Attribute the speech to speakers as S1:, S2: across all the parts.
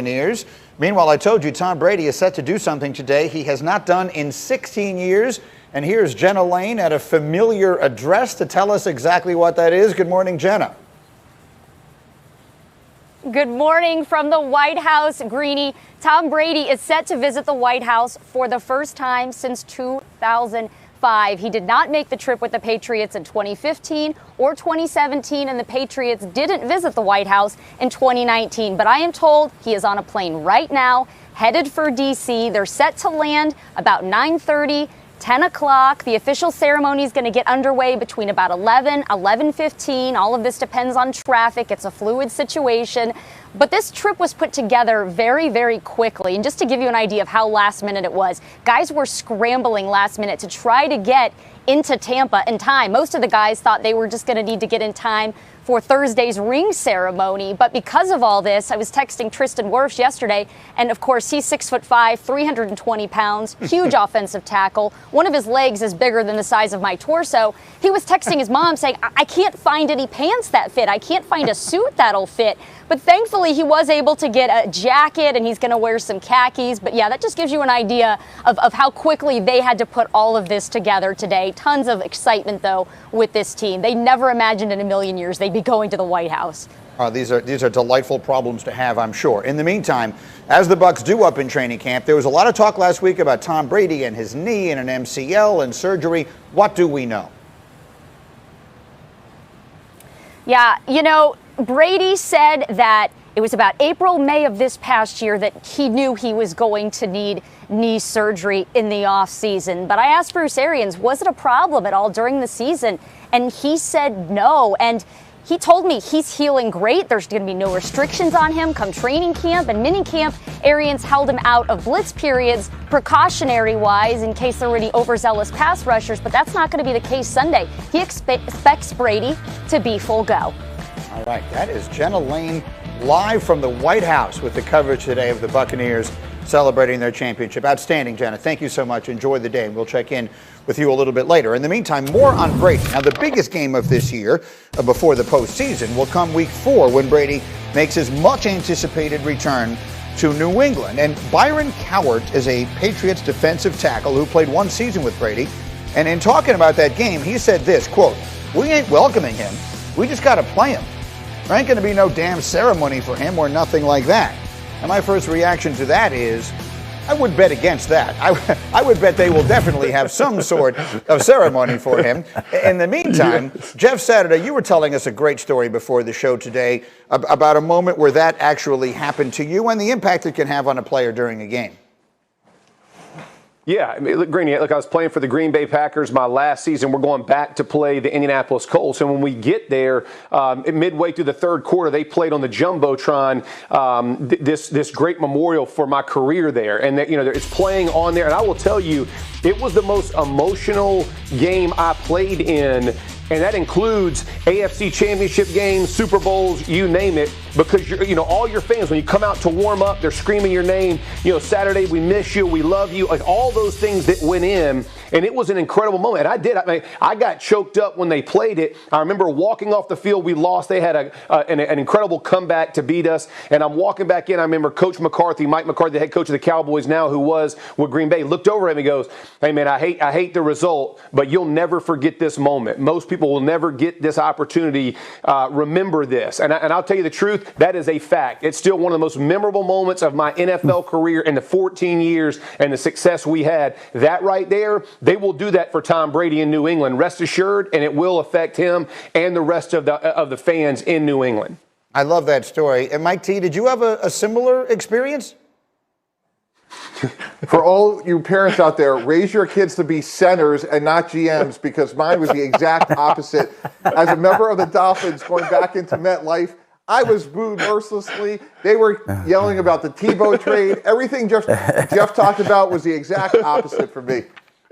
S1: Buccaneers. Meanwhile, I told you Tom Brady is set to do something today he has not done in 16 years. And here's Jenna Lane at a familiar address to tell us exactly what that is. Good morning, Jenna.
S2: Good morning from the White House, Greeny. Tom Brady is set to visit the White House for the first time since 2005. He did not make the trip with the Patriots in 2015 or 2017, and the Patriots didn't visit the White House in 2019. But I am told he is on a plane right now, headed for D.C. They're set to land about 9:30. 10 o'clock. The official ceremony is going to get underway between about 11:15. All of this depends on traffic. It's a fluid situation. But this trip was put together very, very quickly. And just to give you an idea of how last minute it was, guys were scrambling last minute to try to get into Tampa in time. Most of the guys thought they were just going to need to get in time for Thursday's ring ceremony. But because of all this, I was texting Tristan Wirfs yesterday, and of course he's 6'5", 320 pounds, huge offensive tackle. One of his legs is bigger than the size of my torso. He was texting his mom saying, I can't find any pants that fit. I can't find a suit that'll fit. But thankfully he was able to get a jacket, and he's going to wear some khakis. But yeah, that just gives you an idea of how quickly they had to put all of this together today. Tons of excitement, though, with this team. They never imagined in a million years they'd be going to the White House.
S1: These are delightful problems to have, I'm sure. In the meantime, as the Bucs do up in training camp, there was a lot of talk last week about Tom Brady and his knee and an MCL and surgery. What do we know?
S2: Yeah, Brady said that it was about April, May of this past year that he knew he was going to need knee surgery in the offseason. But I asked Bruce Arians, was it a problem at all during the season? And he said no. And he told me he's healing great. There's going to be no restrictions on him come training camp and mini camp. Arians held him out of blitz periods, precautionary-wise, in case there were any overzealous pass rushers. But that's not going to be the case Sunday. He expects Brady to be full go.
S1: All right, that is Jenna Lane live from the White House with the coverage today of the Buccaneers celebrating their championship. Outstanding, Jenna. Thank you so much. Enjoy the day, and we'll check in with you a little bit later. In the meantime, more on Brady. Now, the biggest game of this year before the postseason will come week 4 when Brady makes his much-anticipated return to New England. And Byron Cowart is a Patriots defensive tackle who played one season with Brady. And in talking about that game, he said this, quote, "We ain't welcoming him. We just got to play him. There ain't going to be no damn ceremony for him or nothing like that." And my first reaction to that is, I would bet against that. I would bet they will definitely have some sort of ceremony for him. In the meantime, Jeff Saturday, you were telling us a great story before the show today about a moment where that actually happened to you and the impact it can have on a player during a game.
S3: Yeah, I mean, look, Greeny, I was playing for the Green Bay Packers my last season. We're going back to play the Indianapolis Colts. And when we get there, midway through the third quarter, they played on the Jumbotron this great memorial for my career there. And, it's playing on there. And I will tell you, it was the most emotional game I played in. And that includes AFC Championship games, Super Bowls, you name it, because all your fans, when you come out to warm up, they're screaming your name. Saturday, we miss you, we love you, like all those things that went in. And it was an incredible moment. And I got choked up when they played it. I remember walking off the field, we lost. They had an incredible comeback to beat us. And I'm walking back in. I remember Coach McCarthy, Mike McCarthy, the head coach of the Cowboys now, who was with Green Bay, looked over at me and goes, "Hey, man, I hate the result, but you'll never forget this moment. Most people will never get this opportunity. Remember this." And I'll tell you the truth, that is a fact. It's still one of the most memorable moments of my NFL career in the 14 years and the success we had. That right there, they will do that for Tom Brady in New England. Rest assured, and it will affect him and the rest of the fans in New England.
S1: I love that story. And Mike T, did you have a similar experience?
S4: For all you parents out there, raise your kids to be centers and not GMs, because mine was the exact opposite. As a member of the Dolphins going back into MetLife, I was booed mercilessly. They were yelling about the Tebow trade. Everything Jeff talked about was the exact opposite for me.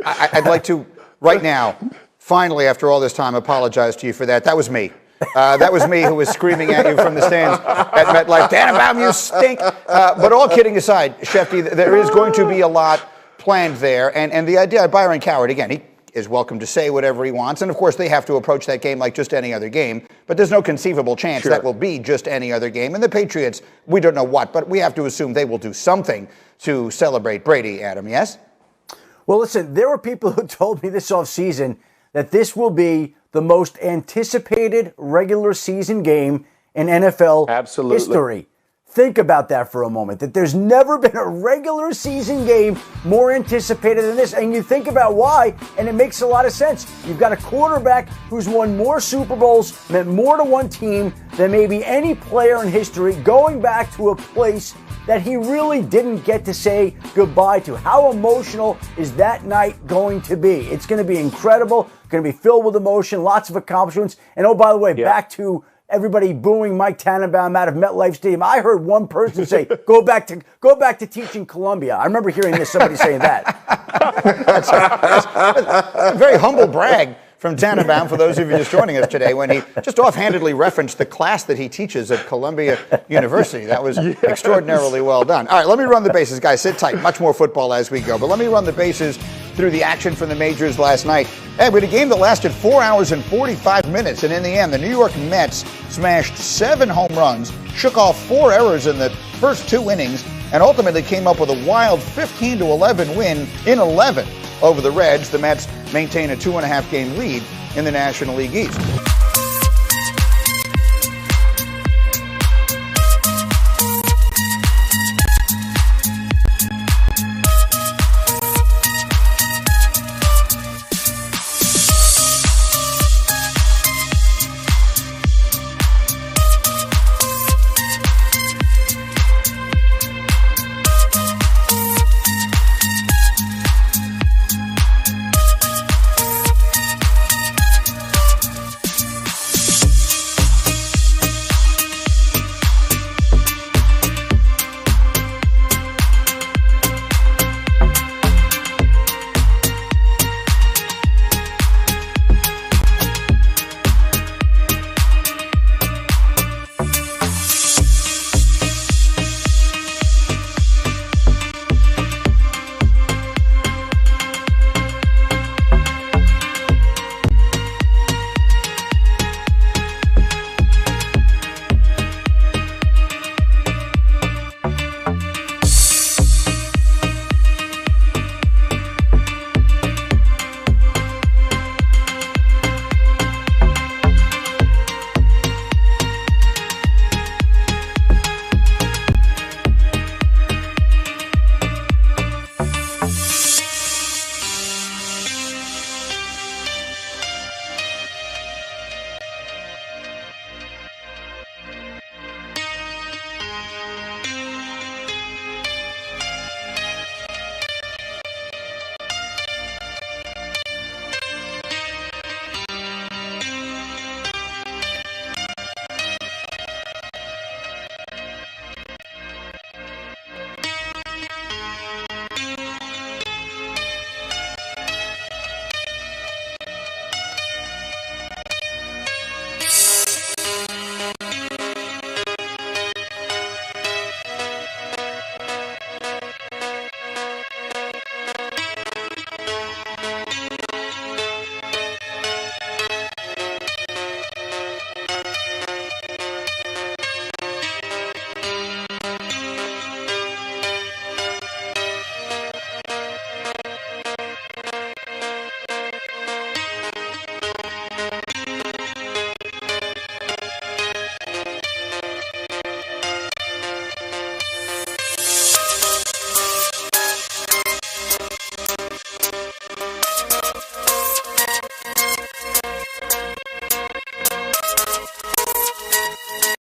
S1: I'd like to, right now, finally, after all this time, apologize to you for that. That was me. That was me who was screaming at you from the stands at MetLife. Tannenbaum, you stink. But all kidding aside, Schefter, there is going to be a lot planned there. And the idea of Byron Cowart, again, is welcome to say whatever he wants. And, of course, they have to approach that game like just any other game. But there's no conceivable chance that will be just any other game. And the Patriots, we don't know what, but we have to assume they will do something to celebrate Brady, Adam, yes?
S5: Well, listen, there were people who told me this offseason that this will be the most anticipated regular season game in NFL history. Think about that for a moment, that there's never been a regular season game more anticipated than this. And you think about why, and it makes a lot of sense. You've got a quarterback who's won more Super Bowls, meant more to one team than maybe any player in history, going back to a place that he really didn't get to say goodbye to. How emotional is that night going to be? It's going to be incredible, going to be filled with emotion, lots of accomplishments. And oh, by the way, back to everybody booing Mike Tannenbaum out of MetLife Stadium. I heard one person say, "Go back to teaching Columbia." I remember hearing somebody saying that.
S1: That's a very humble brag from Tannenbaum, for those of you just joining us today, when he just offhandedly referenced the class that he teaches at Columbia University. That was extraordinarily well done. All right, let me run the bases. Guys, sit tight. Much more football as we go. But let me run the bases through the action from the majors last night. Hey, we had a game that lasted 4 hours and 45 minutes. And in the end, the New York Mets smashed 7 home runs, shook off 4 errors in the first 2 innings, and ultimately came up with a wild 15-11 win in 11 over the Reds. The Mets maintain a 2.5-game lead in the National League East.